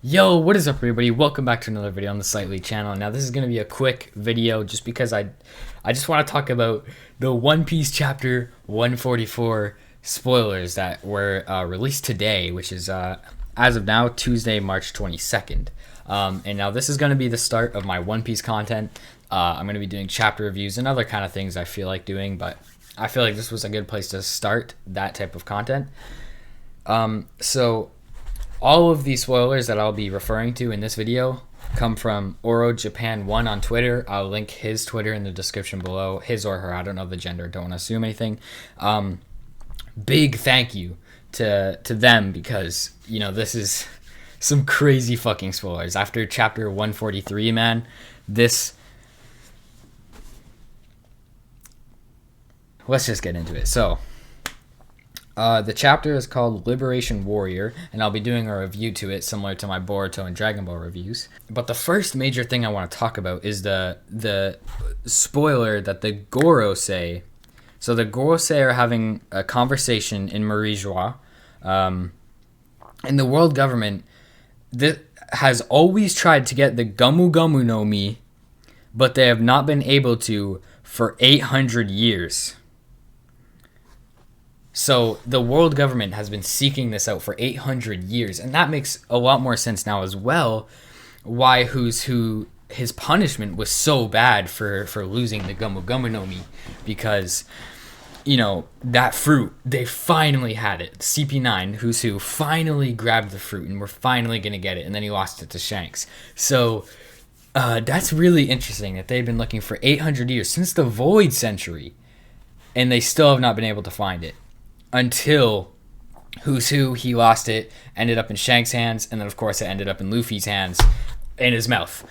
Yo, what is up everybody? Welcome back to another video on the Slightly channel. Now this is going to be a quick video just because I just want to talk about the One Piece chapter 144 spoilers that were released today, which is as of now Tuesday, March 22nd. And now this is going to be the start of my One Piece content. I'm going to be doing chapter reviews and other kind of things I feel like doing, but I feel like this was a good place to start that type of content. So all of these spoilers that I'll be referring to in this video come from Oro Japan 1 on Twitter. I'll link his Twitter in the description below. His or her, I don't know the gender, don't want to assume anything. Big thank you to them because, you know, this is some crazy fucking spoilers. After chapter 143, man, let's just get into it. So the chapter is called Liberation Warrior, and I'll be doing a review to it similar to my Boruto and Dragon Ball reviews. But the first major thing I want to talk about is the spoiler that the Gorosei. So the Gorosei are having a conversation in Moises Roche, and the world government has always tried to get the Gomu Gomu no Mi, but they have not been able to for 800 years. So the world government has been seeking this out for 800 years, and that makes a lot more sense now as well. Why his punishment was so bad for losing the Gomu Gomu no Mi, because, you know, that fruit, they finally had it. CP9, who's who, finally grabbed the fruit, and we're finally gonna get it, and then he lost it to Shanks. So that's really interesting that they've been looking for 800 years since the Void Century, and they still have not been able to find it. Until who's who, he lost it, ended up in Shanks' hands, and then of course it ended up in Luffy's hands, in his mouth.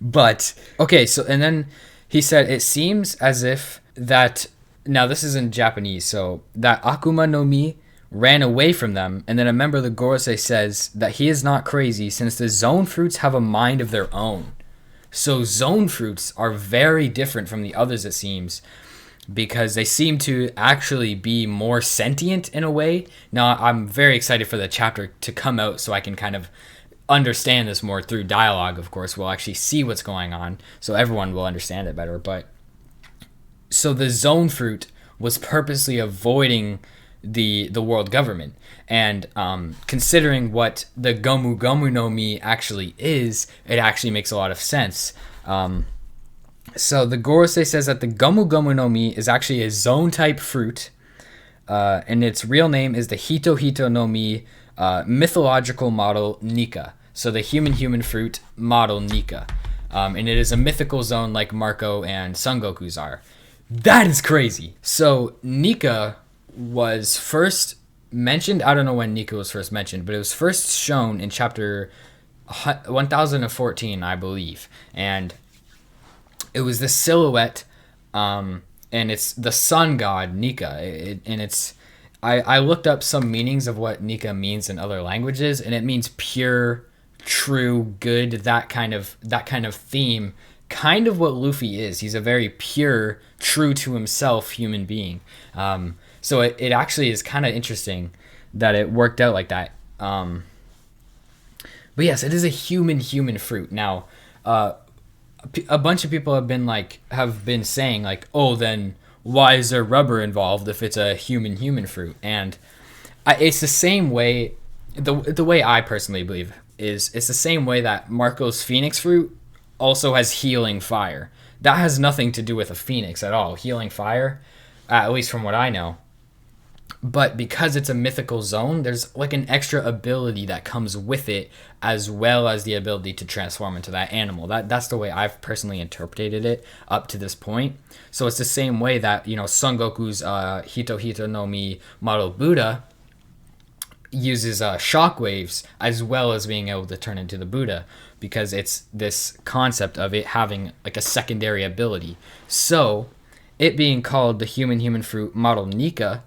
But okay, so and then he said it seems as if that, now this is in Japanese, so that Akuma no Mi ran away from them, and then a member of the Gorosei says that he is not crazy since the zone fruits have a mind of their own. So zone fruits are very different from the others, it seems, because they seem to actually be more sentient in a way. Now, I'm very excited for the chapter to come out so I can kind of understand this more through dialogue, of course. We'll actually see what's going on, so everyone will understand it better. But so the zone fruit was purposely avoiding the world government. And considering what the Gomu Gomu no Mi actually is, it actually makes a lot of sense. So the Gorosei says that the Gomu Gomu no Mi is actually a zone-type fruit, and its real name is the Hito Hito no Mi mythological model Nika. So the human fruit model Nika. And it is a mythical zone like Marco and Son Goku's are. That is crazy. So Nika was first mentioned, I don't know when Nika was first mentioned, but it was first shown in chapter 1014, I believe. And it was the silhouette, and it's the sun god Nika. I looked up some meanings of what Nika means in other languages, and it means pure, true, good. That kind of theme, kind of what Luffy is. He's a very pure, true to himself human being. So it actually is kind of interesting that it worked out like that. But yes, it is a human fruit. Now, a bunch of people have been saying like, oh, then why is there rubber involved if it's a human fruit? And it's the same way, the way I personally believe is it's the same way that Marco's phoenix fruit also has healing fire. That has nothing to do with a phoenix at all, healing fire, at least from what I know. But because it's a mythical zone, there's like an extra ability that comes with it, as well as the ability to transform into that animal. That's the way I've personally interpreted it up to this point. So it's the same way that, you know, Son Goku's Hito Hito no Mi model Buddha uses shockwaves as well as being able to turn into the Buddha, because it's this concept of it having like a secondary ability. So it being called the human fruit model Nika,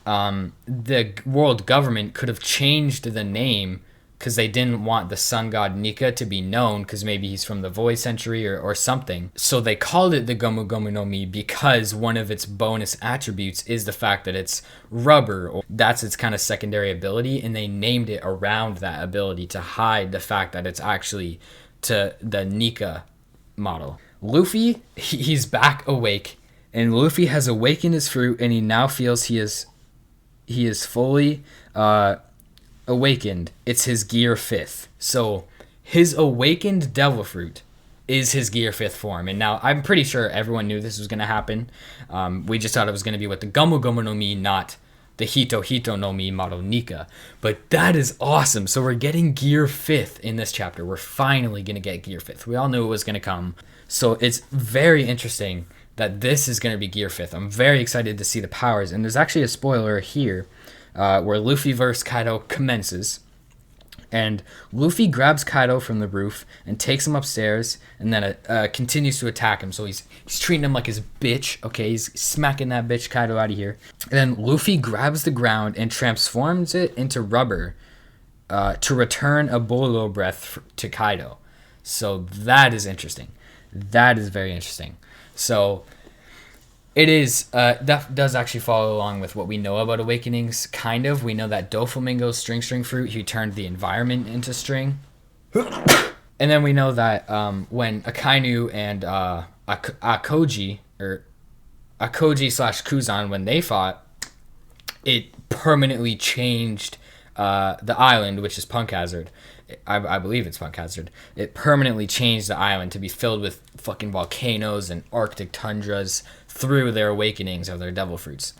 the world government could have changed the name because they didn't want the sun god Nika to be known, because maybe he's from the Void Century or something. So they called it the Gomu Gomu no Mi because one of its bonus attributes is the fact that it's rubber, or that's its kind of secondary ability, and they named it around that ability to hide the fact that it's actually to the Nika model. Luffy, he's back awake, and Luffy has awakened his fruit, and he now feels he is fully awakened. It's his gear 5th. So his awakened devil fruit is his gear 5th form. And now I'm pretty sure everyone knew this was going to happen. We just thought it was going to be with the Gomu Gomu no Mi, not the Hito Hito no Mi model Nika. But that is awesome. So we're getting gear 5th in this chapter. We're finally going to get gear 5th. We all knew it was going to come. So it's very interesting that this is going to be gear 5th. I'm very excited to see the powers. And there's actually a spoiler here where Luffy vs. Kaido commences. And Luffy grabs Kaido from the roof and takes him upstairs, and then continues to attack him. So he's treating him like his bitch. Okay, he's smacking that bitch Kaido out of here. And then Luffy grabs the ground and transforms it into rubber to return a Bolo breath to Kaido. So that is interesting. That is very interesting. So it is, that does actually follow along with what we know about awakenings, kind of. We know that Doflamingo's string fruit, he turned the environment into string. And then we know that when Akainu and Akoji slash Kuzan, when they fought, it permanently changed the island, which is Punk Hazard. I believe it's Punk Hazard. It permanently changed the island to be filled with fucking volcanoes and Arctic tundras through their awakenings of their devil fruits.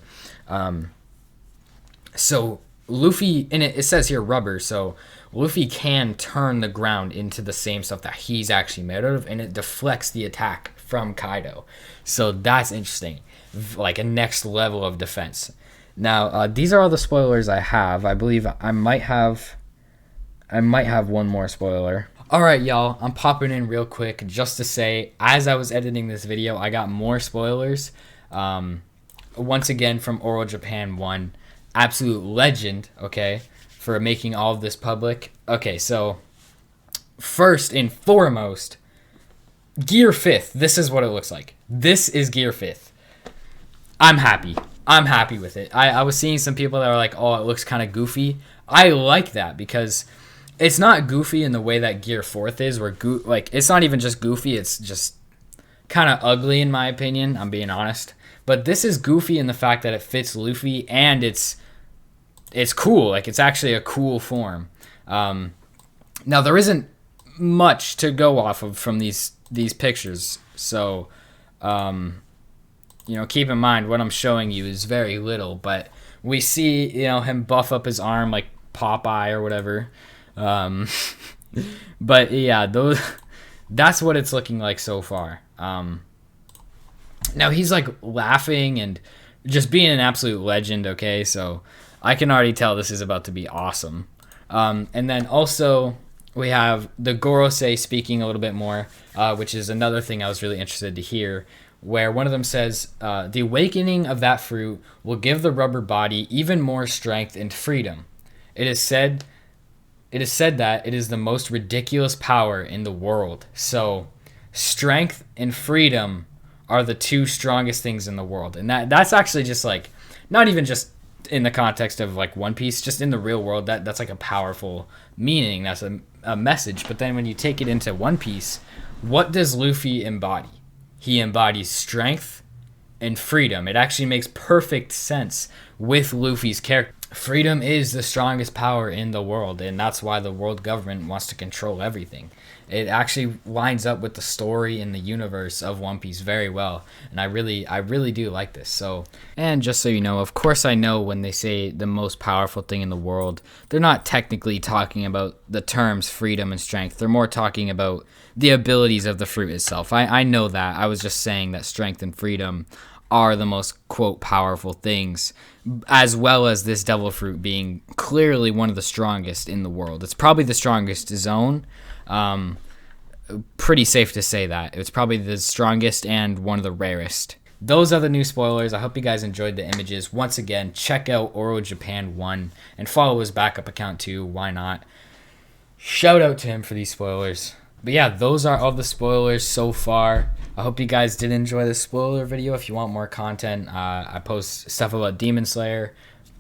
So Luffy, and it says here rubber, so Luffy can turn the ground into the same stuff that he's actually made out of, and it deflects the attack from Kaido. So that's interesting, like a next level of defense. Now, these are all the spoilers I have. I believe I might have one more spoiler. Alright, y'all, I'm popping in real quick just to say, as I was editing this video, I got more spoilers. Once again, from Oral Japan 1, absolute legend, okay, for making all of this public. Okay, so, first and foremost, Gear 5th, this is what it looks like. This is Gear 5th. I'm happy. I'm happy with it. I was seeing some people that were like, oh, it looks kind of goofy. I like that because it's not goofy in the way that Gear 4th is, where it's not even just goofy, it's just kind of ugly in my opinion, I'm being honest. But this is goofy in the fact that it fits Luffy, and it's cool, like it's actually a cool form. Now there isn't much to go off of from these pictures, so keep in mind what I'm showing you is very little, but we see him buff up his arm like Popeye or whatever. But yeah, that's what it's looking like so far. Now he's like laughing and just being an absolute legend, okay? So I can already tell this is about to be awesome. And then also we have the Gorosei speaking a little bit more, which is another thing I was really interested to hear, where one of them says, the awakening of that fruit will give the rubber body even more strength and freedom. It is said that it is the most ridiculous power in the world. So strength and freedom are the two strongest things in the world. And that's actually just like, not even just in the context of like One Piece, just in the real world, that's like a powerful meaning. That's a message. But then when you take it into One Piece, what does Luffy embody? He embodies strength and freedom. It actually makes perfect sense with Luffy's character. Freedom is the strongest power in the world, and that's why the world government wants to control everything. It actually lines up with the story and the universe of One Piece very well, and I really do like this. So, and just so you know, of course I know when they say the most powerful thing in the world, they're not technically talking about the terms freedom and strength. They're more talking about the abilities of the fruit itself. I know that. I was just saying that strength and freedom are the most, quote, powerful things, as well as this devil fruit being clearly one of the strongest in the world. It's probably the strongest zone. Pretty safe to say that. It's probably the strongest and one of the rarest. Those are the new spoilers. I hope you guys enjoyed the images. Once again, check out Oro Japan 1 and follow his backup account too. Why not? Shout out to him for these spoilers. But yeah, those are all the spoilers so far. I hope you guys did enjoy this spoiler video. If you want more content, I post stuff about Demon Slayer,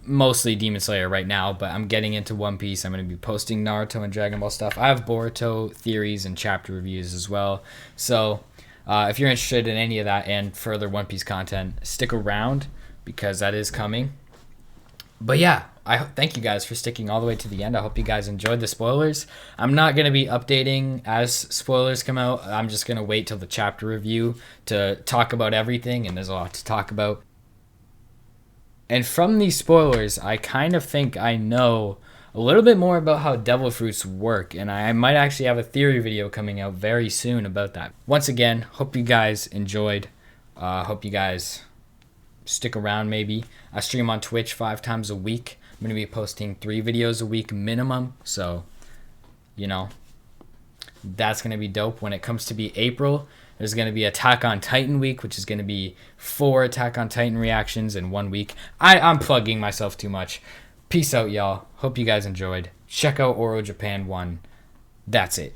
mostly Demon Slayer right now, but I'm getting into One Piece. I'm going to be posting Naruto and Dragon Ball stuff. I have Boruto theories and chapter reviews as well. So if you're interested in any of that and further One Piece content, stick around because that is coming. But yeah, I thank you guys for sticking all the way to the end. I hope you guys enjoyed the spoilers. I'm not going to be updating as spoilers come out. I'm just going to wait till the chapter review to talk about everything, and there's a lot to talk about. And from these spoilers, I kind of think I know a little bit more about how devil fruits work, and I might actually have a theory video coming out very soon about that. Once again, hope you guys enjoyed. Hope you guys stick around maybe. I stream on Twitch 5 times a week. I'm going to be posting 3 videos a week minimum. So, you know, that's going to be dope. When it comes to be April, there's going to be Attack on Titan week, which is going to be 4 Attack on Titan reactions in 1 week. I'm plugging myself too much. Peace out, y'all. Hope you guys enjoyed. Check out Oro Japan 1. That's it.